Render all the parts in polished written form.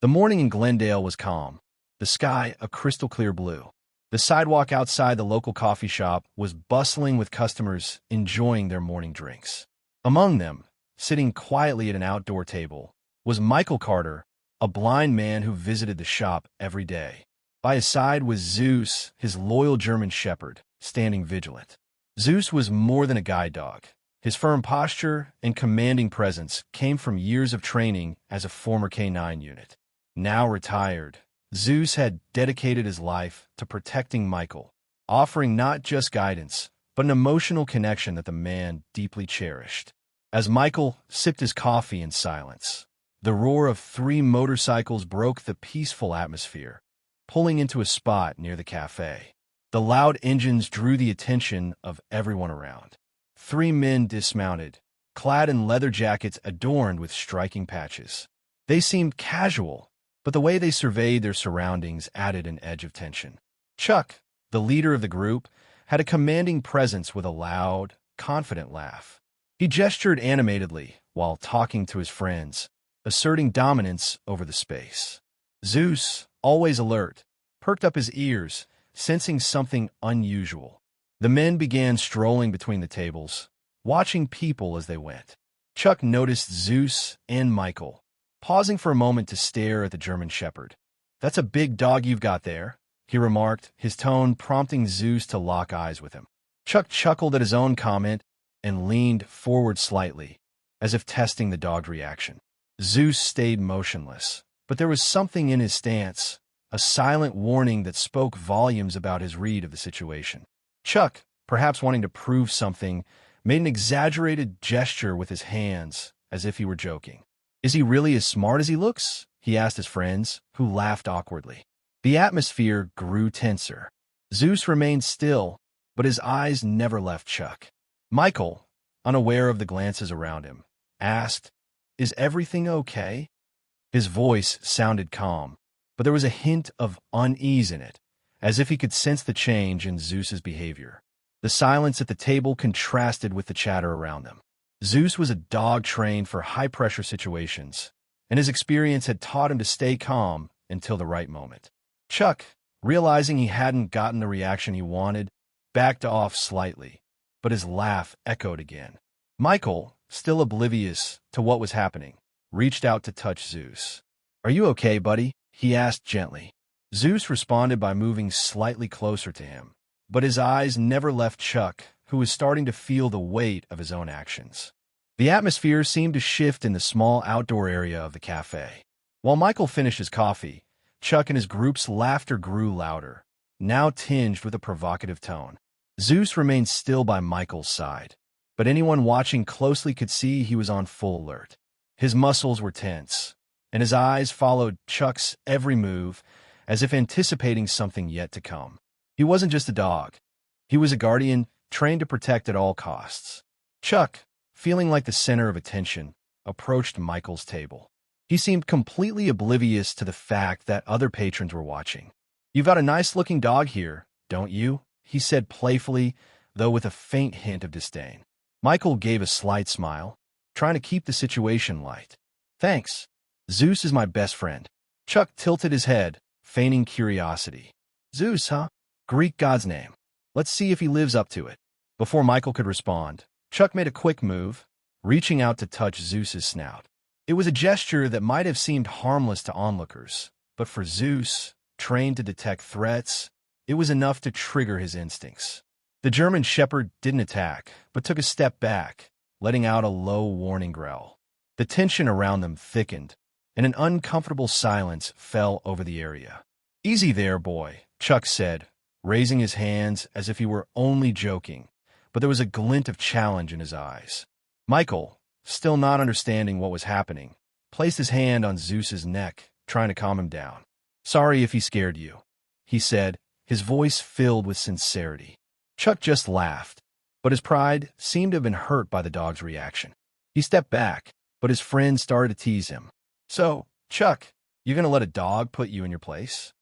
The morning in Glendale was calm, the sky a crystal-clear blue. The sidewalk outside the local coffee shop was bustling with customers enjoying their morning drinks. Among them, sitting quietly at an outdoor table, was Michael Carter, a blind man who visited the shop every day. By his side was Zeus, his loyal German shepherd, standing vigilant. Zeus was more than a guide dog. His firm posture and commanding presence came from years of training as a former K-9 unit. Now retired, Zeus had dedicated his life to protecting Michael, offering not just guidance, but an emotional connection that the man deeply cherished. As Michael sipped his coffee in silence, the roar of 3 motorcycles broke the peaceful atmosphere, pulling into a spot near the cafe. The loud engines drew the attention of everyone around. 3 men dismounted, clad in leather jackets adorned with striking patches. They seemed casual, but the way they surveyed their surroundings added an edge of tension. Chuck, the leader of the group, had a commanding presence with a loud, confident laugh. He gestured animatedly while talking to his friends, asserting dominance over the space. Zeus, always alert, perked up his ears, sensing something unusual. The men began strolling between the tables, watching people as they went. Chuck noticed Zeus and Michael, pausing for a moment to stare at the German shepherd. "That's a big dog you've got there," he remarked, his tone prompting Zeus to lock eyes with him. Chuck chuckled at his own comment and leaned forward slightly, as if testing the dog's reaction. Zeus stayed motionless, but there was something in his stance, a silent warning that spoke volumes about his read of the situation. Chuck, perhaps wanting to prove something, made an exaggerated gesture with his hands, as if he were joking. "Is he really as smart as he looks?" he asked his friends, who laughed awkwardly. The atmosphere grew tenser. Zeus remained still, but his eyes never left Chuck. Michael, unaware of the glances around him, asked, "Is everything okay?" His voice sounded calm, but there was a hint of unease in it, as if he could sense the change in Zeus's behavior. The silence at the table contrasted with the chatter around them. Zeus was a dog trained for high-pressure situations, and his experience had taught him to stay calm until the right moment. Chuck, realizing he hadn't gotten the reaction he wanted, backed off slightly, but his laugh echoed again. Michael, still oblivious to what was happening, reached out to touch Zeus. "Are you okay, buddy?" he asked gently. Zeus responded by moving slightly closer to him, but his eyes never left Chuck, who was starting to feel the weight of his own actions. The atmosphere seemed to shift in the small outdoor area of the cafe. While Michael finished his coffee, Chuck and his group's laughter grew louder, now tinged with a provocative tone. Zeus remained still by Michael's side, but anyone watching closely could see he was on full alert. His muscles were tense, and his eyes followed Chuck's every move, as if anticipating something yet to come. He wasn't just a dog. He was a guardian, trained to protect at all costs. Chuck, feeling like the center of attention, approached Michael's table. He seemed completely oblivious to the fact that other patrons were watching. "You've got a nice-looking dog here, don't you?" he said playfully, though with a faint hint of disdain. Michael gave a slight smile, trying to keep the situation light. "Thanks. Zeus is my best friend." Chuck tilted his head, feigning curiosity. "Zeus, huh? Greek god's name. Let's see if he lives up to it." Before Michael could respond, Chuck made a quick move, reaching out to touch Zeus's snout. It was a gesture that might have seemed harmless to onlookers, but for Zeus, trained to detect threats, it was enough to trigger his instincts. The German shepherd didn't attack, but took a step back, letting out a low warning growl. The tension around them thickened, and an uncomfortable silence fell over the area. "Easy there, boy," Chuck said, raising his hands as if he were only joking, but there was a glint of challenge in his eyes. Michael, still not understanding what was happening, placed his hand on Zeus's neck, trying to calm him down. "Sorry if he scared you," he said, his voice filled with sincerity. Chuck just laughed, but his pride seemed to have been hurt by the dog's reaction. He stepped back, but his friend started to tease him. "So, Chuck, you're going to let a dog put you in your place?"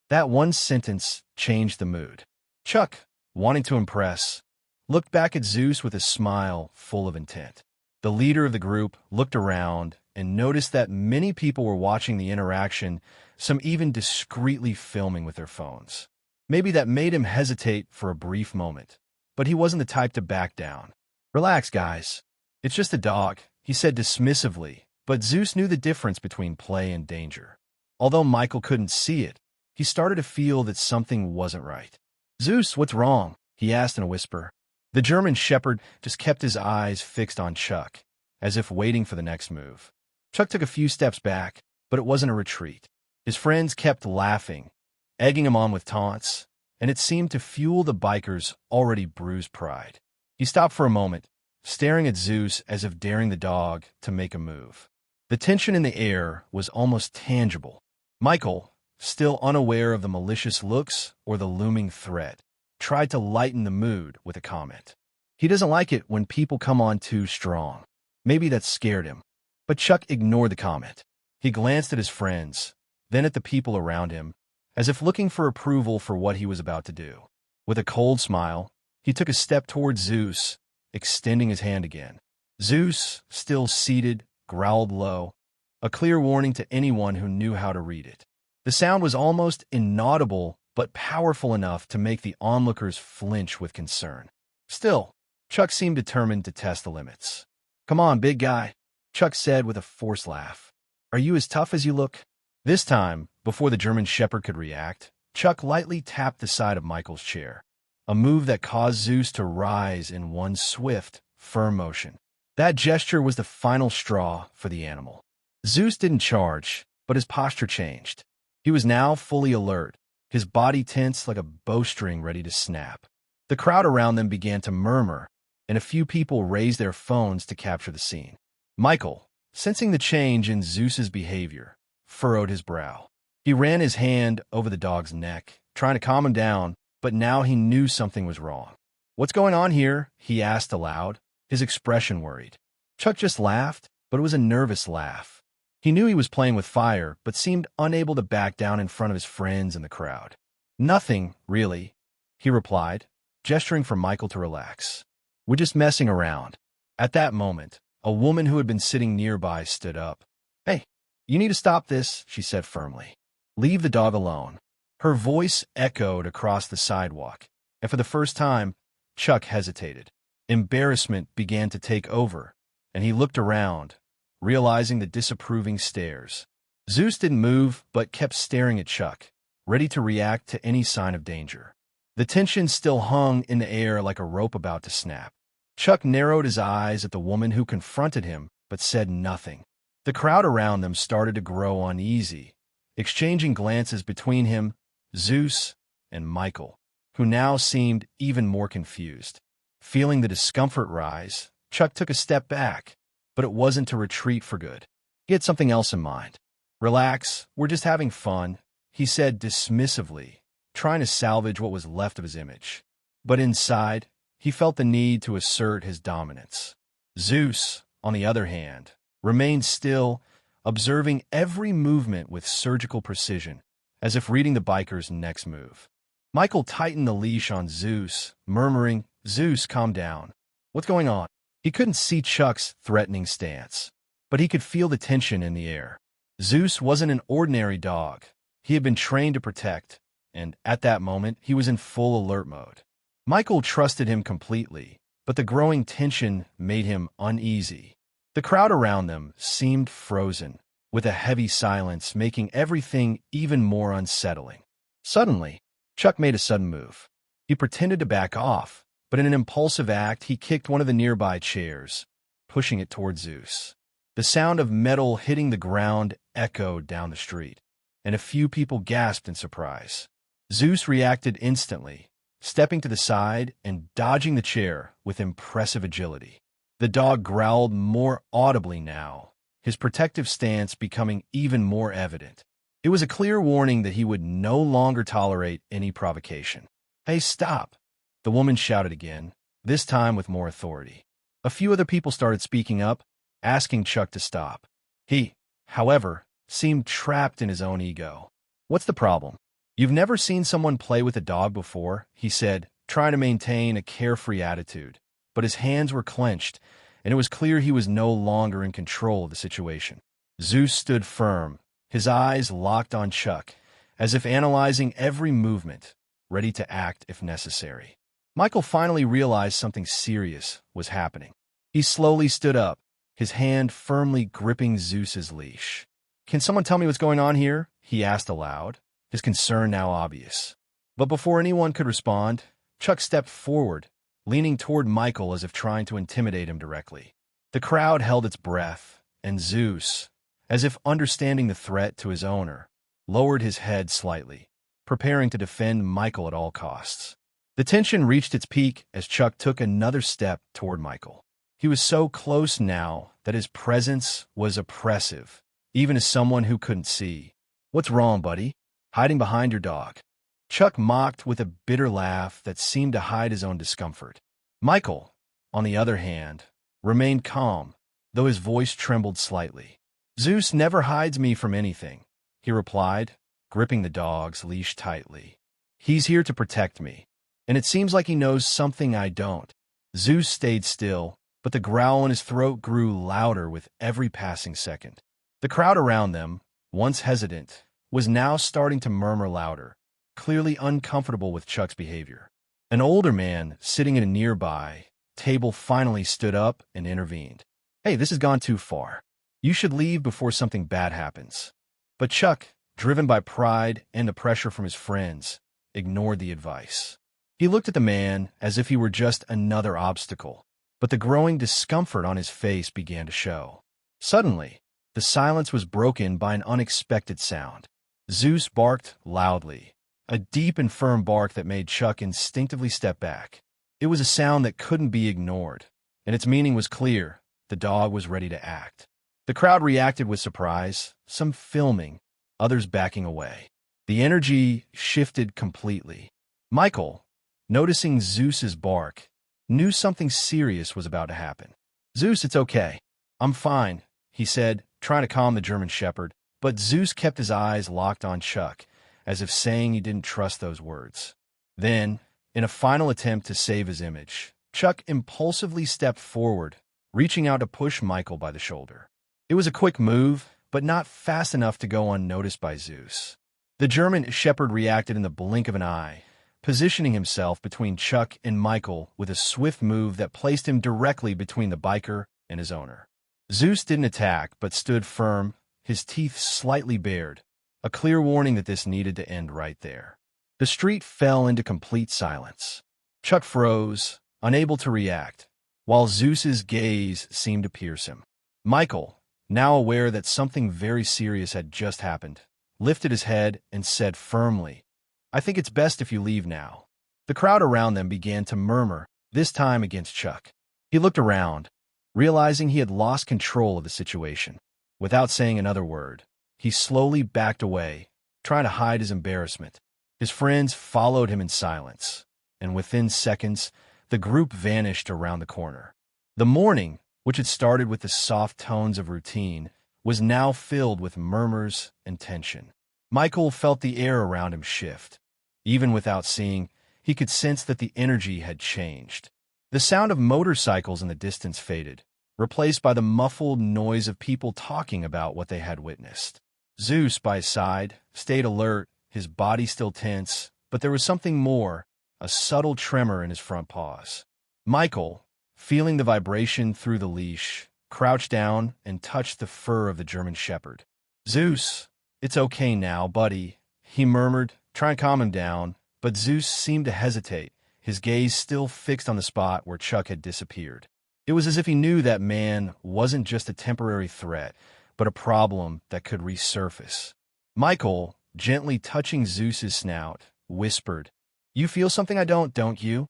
That one sentence changed the mood. Chuck, wanting to impress, looked back at Zeus with a smile full of intent. The leader of the group looked around and noticed that many people were watching the interaction, some even discreetly filming with their phones. Maybe that made him hesitate for a brief moment, but he wasn't the type to back down. "Relax, guys. It's just a dog," he said dismissively, but Zeus knew the difference between play and danger. Although Michael couldn't see it, he started to feel that something wasn't right. "Zeus, what's wrong?" he asked in a whisper. The German shepherd just kept his eyes fixed on Chuck, as if waiting for the next move. Chuck took a few steps back, but it wasn't a retreat. His friends kept laughing, egging him on with taunts, and it seemed to fuel the biker's already bruised pride. He stopped for a moment, staring at Zeus as if daring the dog to make a move. The tension in the air was almost tangible. Michael, still unaware of the malicious looks or the looming threat, tried to lighten the mood with a comment. He doesn't like it when people come on too strong. Maybe that scared him. But Chuck ignored the comment. He glanced at his friends, then at the people around him, as if looking for approval for what he was about to do. With a cold smile, he took a step towards Zeus, extending his hand again. Zeus, still seated, growled low, a clear warning to anyone who knew how to read it. The sound was almost inaudible, but powerful enough to make the onlookers flinch with concern. Still, Chuck seemed determined to test the limits. "Come on, big guy," Chuck said with a forced laugh. "Are you as tough as you look?" This time, before the German shepherd could react, Chuck lightly tapped the side of Michael's chair, a move that caused Zeus to rise in one swift, firm motion. That gesture was the final straw for the animal. Zeus didn't charge, but his posture changed. He was now fully alert, his body tense like a bowstring ready to snap. The crowd around them began to murmur, and a few people raised their phones to capture the scene. Michael, sensing the change in Zeus's behavior, furrowed his brow. He ran his hand over the dog's neck, trying to calm him down, but now he knew something was wrong. "What's going on here?" he asked aloud, his expression worried. Chuck just laughed, but it was a nervous laugh. He knew he was playing with fire, but seemed unable to back down in front of his friends and the crowd. "Nothing, really," he replied, gesturing for Michael to relax. "We're just messing around." At that moment, a woman who had been sitting nearby stood up. "Hey, you need to stop this," she said firmly. "Leave the dog alone." Her voice echoed across the sidewalk, and for the first time, Chuck hesitated. Embarrassment began to take over, and he looked around, realizing the disapproving stares. Zeus didn't move, but kept staring at Chuck, ready to react to any sign of danger. The tension still hung in the air like a rope about to snap. Chuck narrowed his eyes at the woman who confronted him, but said nothing. The crowd around them started to grow uneasy, exchanging glances between him, Zeus, and Michael, who now seemed even more confused. Feeling the discomfort rise, Chuck took a step back, but it wasn't to retreat for good. He had something else in mind. "Relax, we're just having fun," he said dismissively, trying to salvage what was left of his image. But inside, he felt the need to assert his dominance. Zeus, on the other hand, remained still, observing every movement with surgical precision, as if reading the biker's next move. Michael tightened the leash on Zeus, murmuring, "Zeus, calm down. What's going on?" He couldn't see Chuck's threatening stance, but he could feel the tension in the air. Zeus wasn't an ordinary dog. He had been trained to protect, and at that moment, he was in full alert mode. Michael trusted him completely, but the growing tension made him uneasy. The crowd around them seemed frozen, with a heavy silence making everything even more unsettling. Suddenly, Chuck made a sudden move. He pretended to back off, but in an impulsive act, he kicked one of the nearby chairs, pushing it toward Zeus. The sound of metal hitting the ground echoed down the street, and a few people gasped in surprise. Zeus reacted instantly, stepping to the side and dodging the chair with impressive agility. The dog growled more audibly now, his protective stance becoming even more evident. It was a clear warning that he would no longer tolerate any provocation. "Hey, stop!" the woman shouted again, this time with more authority. A few other people started speaking up, asking Chuck to stop. He, however, seemed trapped in his own ego. "What's the problem? You've never seen someone play with a dog before," he said, trying to maintain a carefree attitude, but his hands were clenched, and it was clear he was no longer in control of the situation. Zeus stood firm, his eyes locked on Chuck, as if analyzing every movement, ready to act if necessary. Michael finally realized something serious was happening. He slowly stood up, his hand firmly gripping Zeus's leash. "Can someone tell me what's going on here?" he asked aloud, his concern now obvious. But before anyone could respond, Chuck stepped forward, leaning toward Michael as if trying to intimidate him directly. The crowd held its breath, and Zeus, as if understanding the threat to his owner, lowered his head slightly, preparing to defend Michael at all costs. The tension reached its peak as Chuck took another step toward Michael. He was so close now that his presence was oppressive, even as someone who couldn't see. "What's wrong, buddy? Hiding behind your dog?" Chuck mocked with a bitter laugh that seemed to hide his own discomfort. Michael, on the other hand, remained calm, though his voice trembled slightly. "Zeus never hides me from anything," he replied, gripping the dog's leash tightly. "He's here to protect me, and it seems like he knows something I don't." Zeus stayed still, but the growl in his throat grew louder with every passing second. The crowd around them, once hesitant, was now starting to murmur louder, clearly uncomfortable with Chuck's behavior. An older man sitting at a nearby table finally stood up and intervened. "Hey, this has gone too far. You should leave before something bad happens." But Chuck, driven by pride and the pressure from his friends, ignored the advice. He looked at the man as if he were just another obstacle, but the growing discomfort on his face began to show. Suddenly, the silence was broken by an unexpected sound. Zeus barked loudly, a deep and firm bark that made Chuck instinctively step back. It was a sound that couldn't be ignored, and its meaning was clear. The dog was ready to act. The crowd reacted with surprise, some filming, others backing away. The energy shifted completely. Michael, noticing Zeus's bark, knew something serious was about to happen. "Zeus, it's okay. I'm fine," he said, trying to calm the German shepherd, but Zeus kept his eyes locked on Chuck, as if saying he didn't trust those words. Then, in a final attempt to save his image, Chuck impulsively stepped forward, reaching out to push Michael by the shoulder. It was a quick move, but not fast enough to go unnoticed by Zeus. The German shepherd reacted in the blink of an eye, positioning himself between Chuck and Michael with a swift move that placed him directly between the biker and his owner. Zeus didn't attack, but stood firm, his teeth slightly bared, a clear warning that this needed to end right there. The street fell into complete silence. Chuck froze, unable to react, while Zeus's gaze seemed to pierce him. Michael, now aware that something very serious had just happened, lifted his head and said firmly, "I think it's best if you leave now." The crowd around them began to murmur, this time against Chuck. He looked around, realizing he had lost control of the situation. Without saying another word, he slowly backed away, trying to hide his embarrassment. His friends followed him in silence, and within seconds, the group vanished around the corner. The morning, which had started with the soft tones of routine, was now filled with murmurs and tension. Michael felt the air around him shift. Even without seeing, he could sense that the energy had changed. The sound of motorcycles in the distance faded, replaced by the muffled noise of people talking about what they had witnessed. Zeus, by his side, stayed alert, his body still tense, but there was something more, a subtle tremor in his front paws. Michael, feeling the vibration through the leash, crouched down and touched the fur of the German shepherd. "Zeus, it's okay now, buddy," he murmured, trying to calm him down, but Zeus seemed to hesitate, his gaze still fixed on the spot where Chuck had disappeared. It was as if he knew that man wasn't just a temporary threat, but a problem that could resurface. Michael, gently touching Zeus's snout, whispered, "You feel something I don't you?"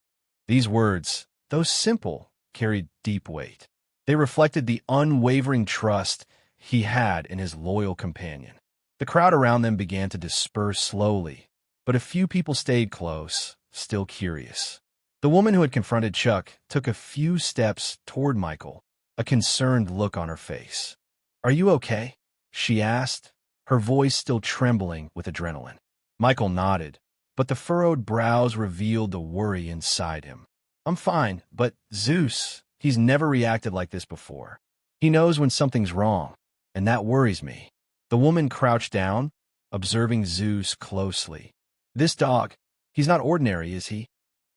These words, though simple, carried deep weight. They reflected the unwavering trust he had in his loyal companion. The crowd around them began to disperse slowly, but a few people stayed close, still curious. The woman who had confronted Chuck took a few steps toward Michael, a concerned look on her face. "Are you okay?" she asked, her voice still trembling with adrenaline. Michael nodded, but the furrowed brows revealed the worry inside him. "I'm fine, but Zeus," He's never reacted like this before. He knows when something's wrong, and that worries me. The woman crouched down, observing Zeus closely. This dog, he's not ordinary, is he?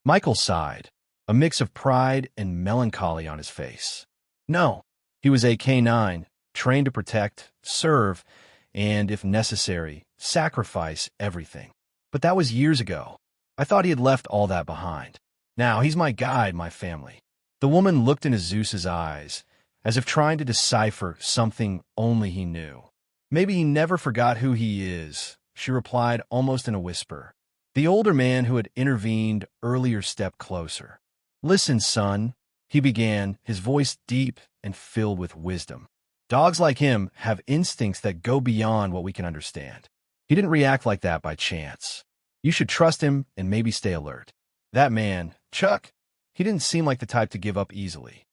Michael sighed, a mix of pride and melancholy on his face. No, he was a canine, trained to protect, serve, and, if necessary, sacrifice everything. But that was years ago. I thought he had left all that behind. Now he's my guide, my family. The woman looked into Zeus's eyes, as if trying to decipher something only he knew. Maybe he never forgot who he is, she replied almost in a whisper. The older man who had intervened earlier stepped closer. Listen, son, he began, his voice deep and filled with wisdom. Dogs like him have instincts that go beyond what we can understand. He didn't react like that by chance. You should trust him and maybe stay alert. That man, Chuck, he didn't seem like the type to give up easily.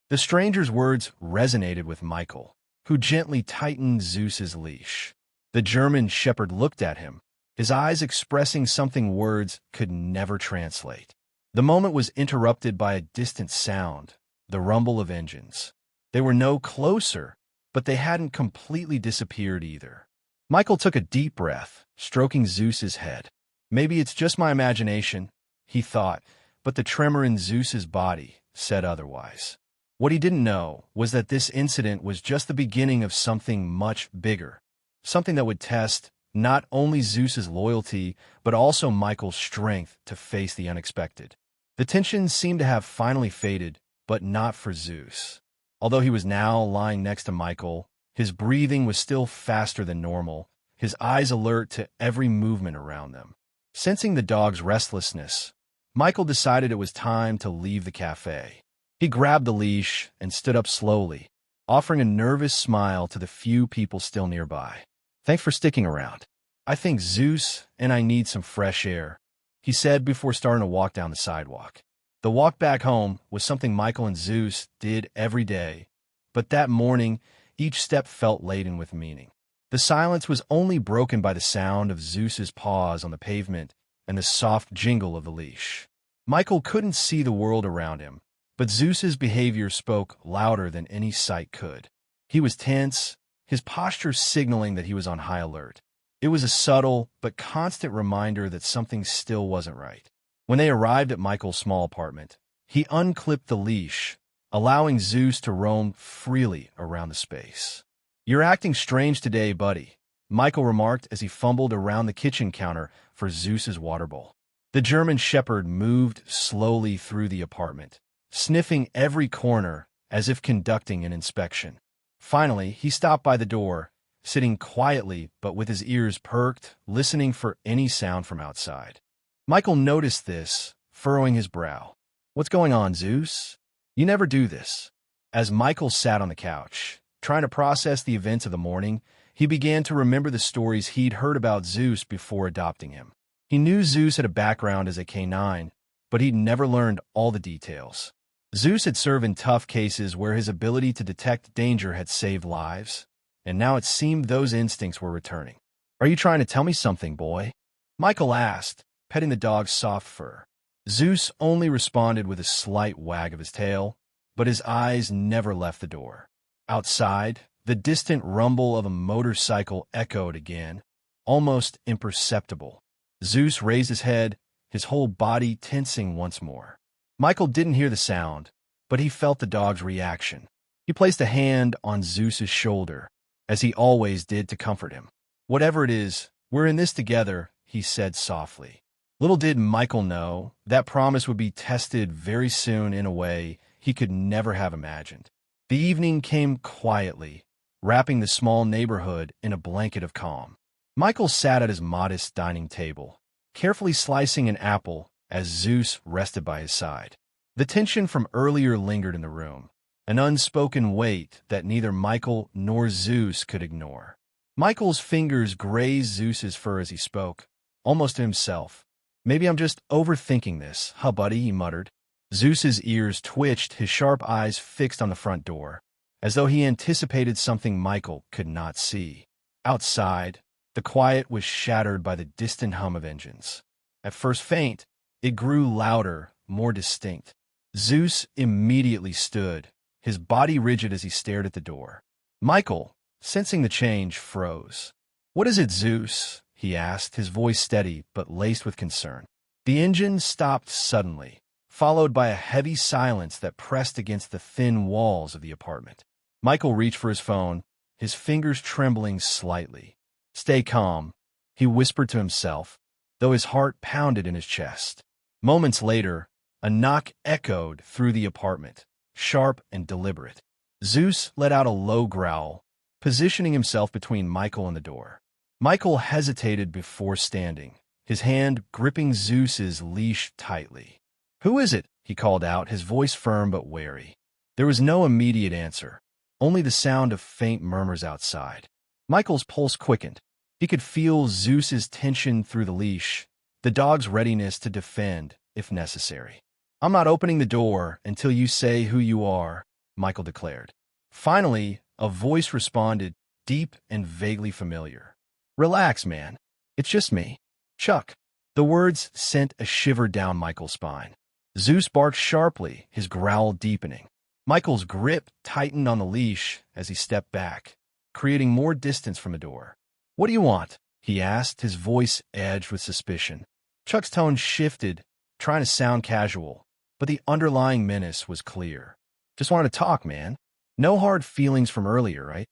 The stranger's words resonated with Michael, who gently tightened Zeus's leash. The German shepherd looked at him, his eyes expressing something words could never translate. The moment was interrupted by a distant sound, the rumble of engines. They were no closer, but they hadn't completely disappeared either. Michael took a deep breath, stroking Zeus's head. Maybe it's just my imagination, he thought, but the tremor in Zeus's body said otherwise. What he didn't know was that this incident was just the beginning of something much bigger, something that would test not only Zeus's loyalty, but also Michael's strength to face the unexpected. The tension seemed to have finally faded, but not for Zeus. Although he was now lying next to Michael, his breathing was still faster than normal, his eyes alert to every movement around them. Sensing the dog's restlessness, Michael decided it was time to leave the cafe. He grabbed the leash and stood up slowly, offering a nervous smile to the few people still nearby. Thanks for sticking around. I think Zeus and I need some fresh air, he said before starting to walk down the sidewalk. The walk back home was something Michael and Zeus did every day, but that morning, each step felt laden with meaning. The silence was only broken by the sound of Zeus's paws on the pavement and the soft jingle of the leash. Michael couldn't see the world around him, but Zeus's behavior spoke louder than any sight could. He was tense, his posture signaling that he was on high alert. It was a subtle but constant reminder that something still wasn't right. When they arrived at Michael's small apartment, he unclipped the leash, allowing Zeus to roam freely around the space. You're acting strange today, buddy, Michael remarked as he fumbled around the kitchen counter for Zeus's water bowl. The German shepherd moved slowly through the apartment, sniffing every corner as if conducting an inspection. Finally, he stopped by the door, sitting quietly but with his ears perked, listening for any sound from outside. Michael noticed this, furrowing his brow. What's going on, Zeus? You never do this. As Michael sat on the couch, trying to process the events of the morning, he began to remember the stories he'd heard about Zeus before adopting him. He knew Zeus had a background as a canine, but he'd never learned all the details. Zeus had served in tough cases where his ability to detect danger had saved lives, and now it seemed those instincts were returning. Are you trying to tell me something, boy? Michael asked, petting the dog's soft fur. Zeus only responded with a slight wag of his tail, but his eyes never left the door. Outside, the distant rumble of a motorcycle echoed again, almost imperceptible. Zeus raised his head, his whole body tensing once more. Michael didn't hear the sound, but he felt the dog's reaction. He placed a hand on Zeus's shoulder, as he always did to comfort him. Whatever it is, we're in this together, he said softly. Little did Michael know that promise would be tested very soon in a way he could never have imagined. The evening came quietly, wrapping the small neighborhood in a blanket of calm. Michael sat at his modest dining table, carefully slicing an apple as Zeus rested by his side. The tension from earlier lingered in the room, an unspoken weight that neither Michael nor Zeus could ignore. Michael's fingers grazed Zeus's fur as he spoke, almost to himself. Maybe I'm just overthinking this, huh, buddy, he muttered. Zeus's ears twitched, his sharp eyes fixed on the front door, as though he anticipated something Michael could not see. Outside, the quiet was shattered by the distant hum of engines. At first faint, it grew louder, more distinct. Zeus immediately stood, his body rigid as he stared at the door. Michael, sensing the change, froze. "What is it, Zeus?" he asked, his voice steady but laced with concern. The engine stopped suddenly, followed by a heavy silence that pressed against the thin walls of the apartment. Michael reached for his phone, his fingers trembling slightly. "Stay calm," he whispered to himself, though his heart pounded in his chest. Moments later, a knock echoed through the apartment, sharp and deliberate. Zeus let out a low growl, positioning himself between Michael and the door. Michael hesitated before standing, his hand gripping Zeus's leash tightly. "Who is it?" he called out, his voice firm but wary. There was no immediate answer, only the sound of faint murmurs outside. Michael's pulse quickened. He could feel Zeus's tension through the leash, the dog's readiness to defend if necessary. "I'm not opening the door until you say who you are," Michael declared. Finally, a voice responded, deep and vaguely familiar. "Relax, man. It's just me, Chuck." The words sent a shiver down Michael's spine. Zeus barked sharply, his growl deepening. Michael's grip tightened on the leash as he stepped back, creating more distance from the door. "What do you want?" he asked, his voice edged with suspicion. Chuck's tone shifted, trying to sound casual, but the underlying menace was clear. "Just wanted to talk, man. No hard feelings from earlier, right?"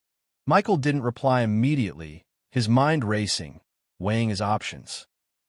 Michael didn't reply immediately, his mind racing, weighing his options.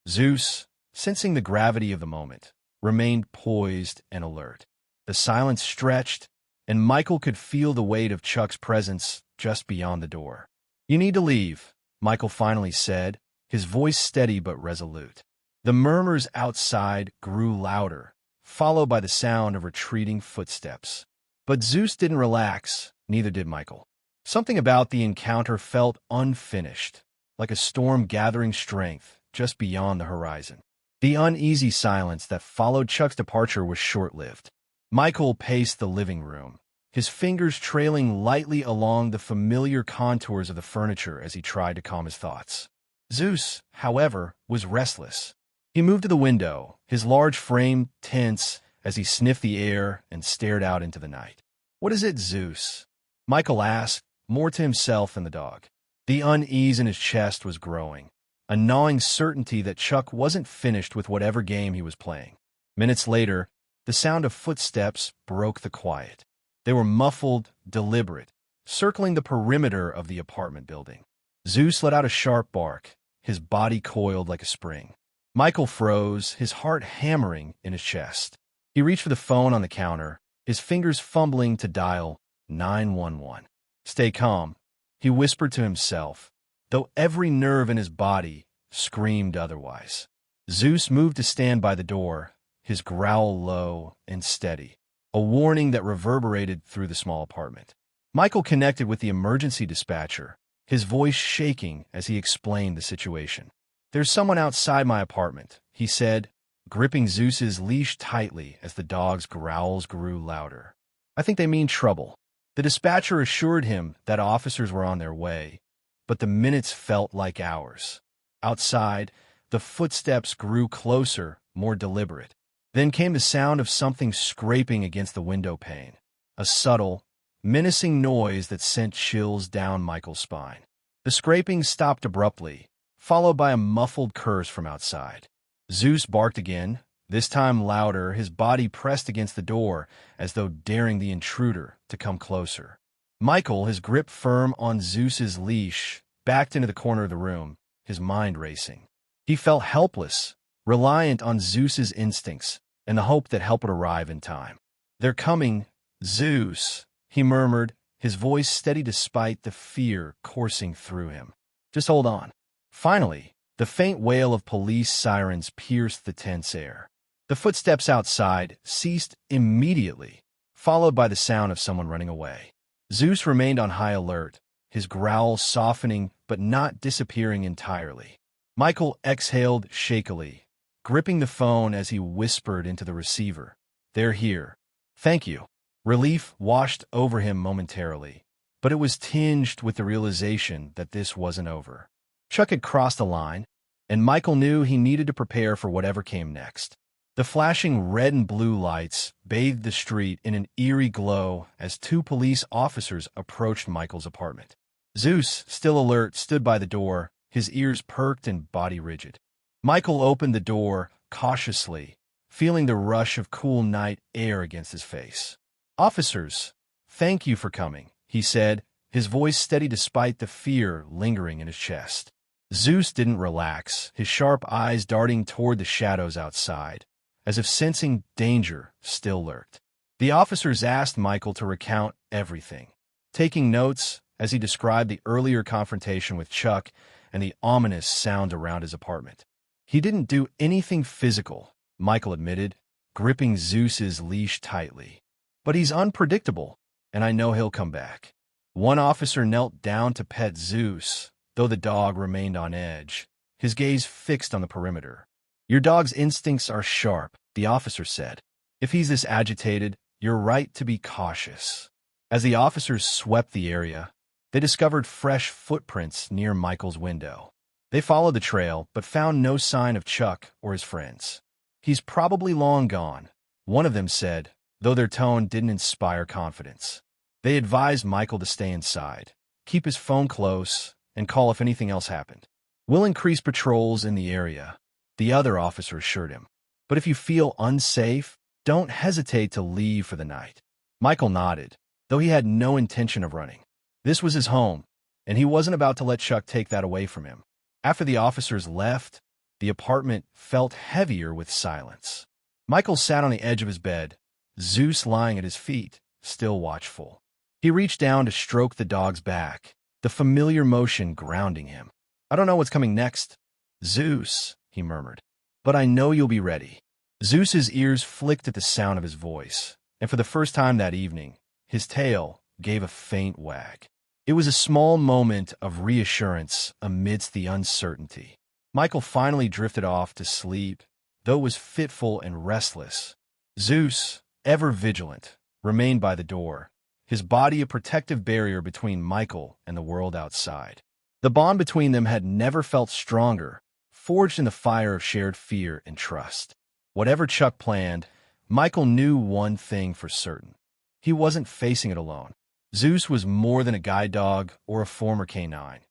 Zeus, sensing the gravity of the moment, remained poised and alert. The silence stretched, and Michael could feel the weight of Chuck's presence just beyond the door. "You need to leave," Michael finally said, his voice steady but resolute. The murmurs outside grew louder, followed by the sound of retreating footsteps. But Zeus didn't relax, neither did Michael. Something about the encounter felt unfinished, like a storm gathering strength just beyond the horizon. The uneasy silence that followed Chuck's departure was short-lived. Michael paced the living room, his fingers trailing lightly along the familiar contours of the furniture as he tried to calm his thoughts. Zeus, however, was restless. He moved to the window, his large frame tense as he sniffed the air and stared out into the night. "What is it, Zeus?" Michael asked, more to himself than the dog. The unease in his chest was growing, a gnawing certainty that Chuck wasn't finished with whatever game he was playing. Minutes later, the sound of footsteps broke the quiet. They were muffled, deliberate, circling the perimeter of the apartment building. Zeus let out a sharp bark, his body coiled like a spring. Michael froze, his heart hammering in his chest. He reached for the phone on the counter, his fingers fumbling to dial 911. "Stay calm," he whispered to himself, though every nerve in his body screamed otherwise. Zeus moved to stand by the door, his growl low and steady, a warning that reverberated through the small apartment. Michael connected with the emergency dispatcher, his voice shaking as he explained the situation. "There's someone outside my apartment," he said, gripping Zeus's leash tightly as the dog's growls grew louder. "I think they mean trouble." The dispatcher assured him that officers were on their way, but the minutes felt like hours. Outside, the footsteps grew closer, more deliberate. Then came the sound of something scraping against the window pane, a subtle, menacing noise that sent chills down Michael's spine. The scraping stopped abruptly, followed by a muffled curse from outside. Zeus barked again, this time louder, his body pressed against the door as though daring the intruder to come closer. Michael, his grip firm on Zeus's leash, backed into the corner of the room, his mind racing. He felt helpless, reliant on Zeus's instincts and the hope that help would arrive in time. "They're coming, Zeus," he murmured, his voice steady despite the fear coursing through him. "Just hold on." Finally, the faint wail of police sirens pierced the tense air. The footsteps outside ceased immediately, followed by the sound of someone running away. Zeus remained on high alert, his growl softening but not disappearing entirely. Michael exhaled shakily, gripping the phone as he whispered into the receiver, "They're here." "Thank you." Relief washed over him momentarily, but it was tinged with the realization that this wasn't over. Chuck had crossed the line, and Michael knew he needed to prepare for whatever came next. The flashing red and blue lights bathed the street in an eerie glow as two police officers approached Michael's apartment. Zeus, still alert, stood by the door, his ears perked and body rigid. Michael opened the door cautiously, feeling the rush of cool night air against his face. "Officers, thank you for coming," he said, his voice steady despite the fear lingering in his chest. Zeus didn't relax, his sharp eyes darting toward the shadows outside, as if sensing danger still lurked. The officers asked Michael to recount everything, taking notes as he described the earlier confrontation with Chuck and the ominous sound around his apartment. "He didn't do anything physical," Michael admitted, gripping Zeus's leash tightly. "But he's unpredictable, and I know he'll come back." One officer knelt down to pet Zeus, though the dog remained on edge, his gaze fixed on the perimeter. "Your dog's instincts are sharp," the officer said. "If he's this agitated, you're right to be cautious." As the officers swept the area, they discovered fresh footprints near Michael's window. They followed the trail, but found no sign of Chuck or his friends. "He's probably long gone," one of them said, though their tone didn't inspire confidence. They advised Michael to stay inside, keep his phone close, and call if anything else happened. "We'll increase patrols in the area," the other officer assured him. "But if you feel unsafe, don't hesitate to leave for the night." Michael nodded, though he had no intention of running. This was his home, and he wasn't about to let Chuck take that away from him. After the officers left, the apartment felt heavier with silence. Michael sat on the edge of his bed, Zeus lying at his feet, still watchful. He reached down to stroke the dog's back, the familiar motion grounding him. "I don't know what's coming next, Zeus," he murmured, "but I know you'll be ready." Zeus's ears flicked at the sound of his voice, and for the first time that evening, his tail gave a faint wag. It was a small moment of reassurance amidst the uncertainty. Michael finally drifted off to sleep, though it was fitful and restless. Zeus, ever vigilant, remained by the door, his body a protective barrier between Michael and the world outside. The bond between them had never felt stronger, forged in the fire of shared fear and trust. Whatever Chuck planned, Michael knew one thing for certain. He wasn't facing it alone. Zeus was more than a guide dog or a former canine.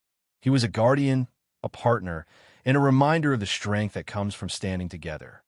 He was a guardian, a partner, and a reminder of the strength that comes from standing together.